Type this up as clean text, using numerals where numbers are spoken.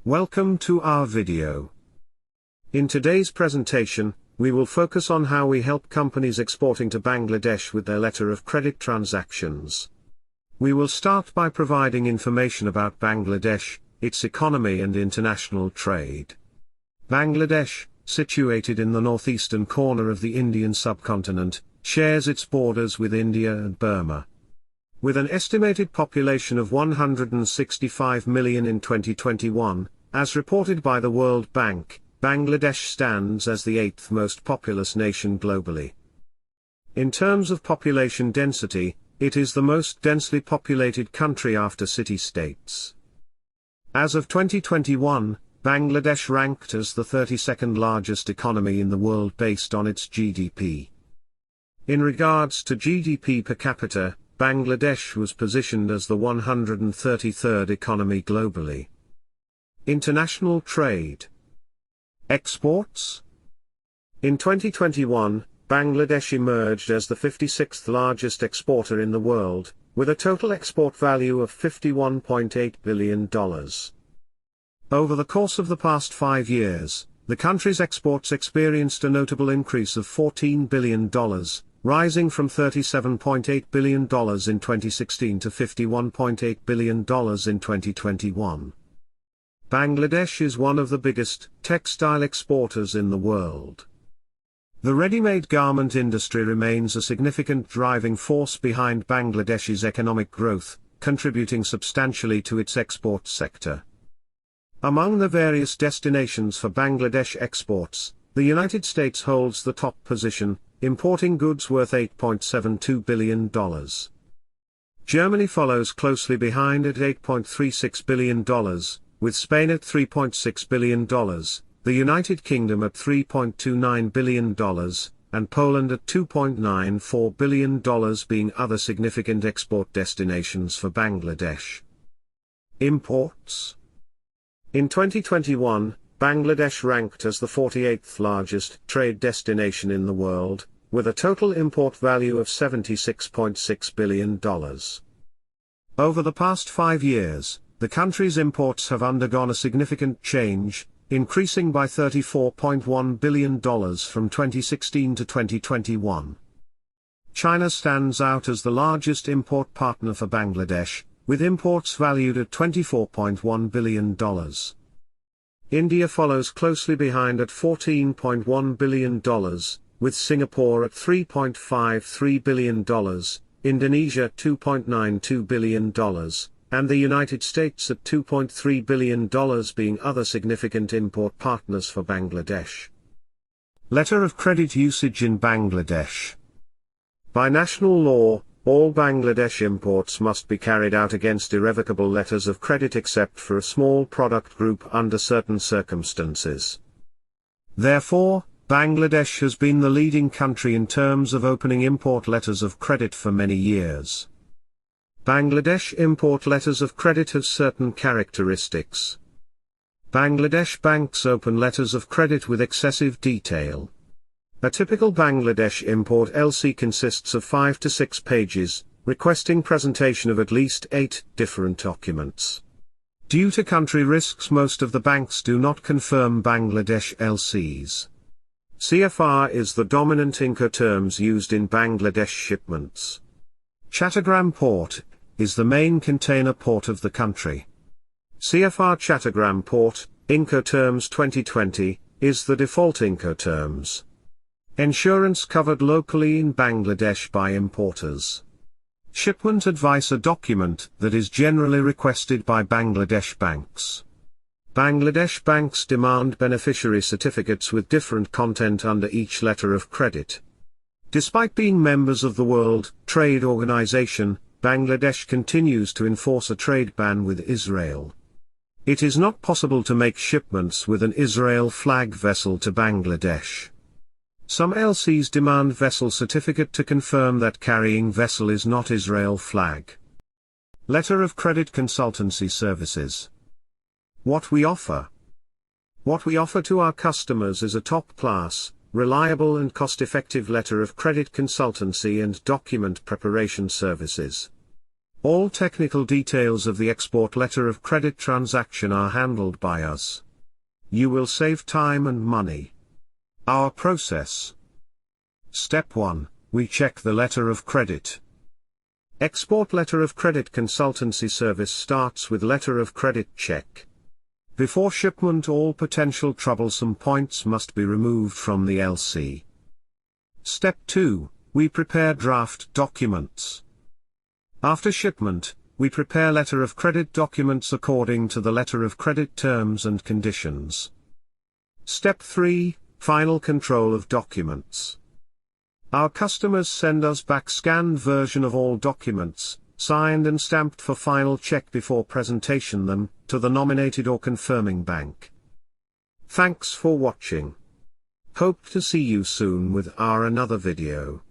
Welcome to our video. In today's presentation, we will focus on how we help companies exporting to Bangladesh with their letter of credit transactions. We will start by providing information about Bangladesh, its economy and international trade. Bangladesh, situated in the northeastern corner of the Indian subcontinent, shares its borders with India and Burma. With an estimated population of 165 million in 2021, as reported by the World Bank, Bangladesh stands as the 8th most populous nation globally. In terms of population density, it is the most densely populated country after city-states. As of 2021, Bangladesh ranked as the 32nd largest economy in the world based on its GDP. In regards to GDP per capita, Bangladesh was positioned as the 133rd economy globally. International trade. Exports. In 2021, Bangladesh emerged as the 56th largest exporter in the world, with a total export value of $51.8 billion. Over the course of the past 5 years, the country's exports experienced a notable increase of $14 billion, rising from $37.8 billion in 2016 to $51.8 billion in 2021. Bangladesh is one of the biggest textile exporters in the world. The ready-made garment industry remains a significant driving force behind Bangladesh's economic growth, contributing substantially to its export sector. Among the various destinations for Bangladesh exports, the United States holds the top position, importing goods worth $8.72 billion. Germany follows closely behind at $8.36 billion, with Spain at $3.6 billion, the United Kingdom at $3.29 billion, and Poland at $2.94 billion being other significant export destinations for Bangladesh. Imports. In 2021, Bangladesh ranked as the 48th largest trade destination in the world, with a total import value of $76.6 billion. Over the past 5 years, the country's imports have undergone a significant change, increasing by $34.1 billion from 2016 to 2021. China stands out as the largest import partner for Bangladesh, with imports valued at $24.1 billion. India follows closely behind at $14.1 billion, with Singapore at $3.53 billion, Indonesia $2.92 billion, and the United States at $2.3 billion being other significant import partners for Bangladesh. Letter of credit usage in Bangladesh. By national law, all Bangladesh imports must be carried out against irrevocable letters of credit except for a small product group under certain circumstances. Therefore, Bangladesh has been the leading country in terms of opening import letters of credit for many years. Bangladesh import letters of credit have certain characteristics. Bangladesh banks open letters of credit with excessive detail. A typical Bangladesh import LC consists of 5 to 6 pages, requesting presentation of at least 8 different documents. Due to country risks, most of the banks do not confirm Bangladesh LCs. CFR is the dominant Incoterms used in Bangladesh shipments. Chattogram Port is the main container port of the country. CFR Chattogram Port, Incoterms 2020, is the default Incoterms. Insurance covered locally in Bangladesh by importers. Shipment advice, a document that is generally requested by Bangladesh banks. Bangladesh banks demand beneficiary certificates with different content under each letter of credit. Despite being members of the World Trade Organization, Bangladesh continues to enforce a trade ban with Israel. It is not possible to make shipments with an Israel flag vessel to Bangladesh. Some LCs demand vessel certificate to confirm that carrying vessel is not Israel flag. Letter of credit consultancy services. What we offer. What we offer to our customers is a top-class, reliable and cost-effective letter of credit consultancy and document preparation services. All technical details of the export letter of credit transaction are handled by us. You will save time and money. Our process. Step 1. We check the letter of credit. Export letter of credit consultancy service starts with letter of credit check. Before shipment, all potential troublesome points must be removed from the LC. Step 2. We prepare draft documents. After shipment, we prepare letter of credit documents according to the letter of credit terms and conditions. Step 3. Final control of documents. Our customers send us back scanned version of all documents, signed and stamped for final check before presentation them to the nominated or confirming bank. Thanks for watching. Hope to see you soon with our another video.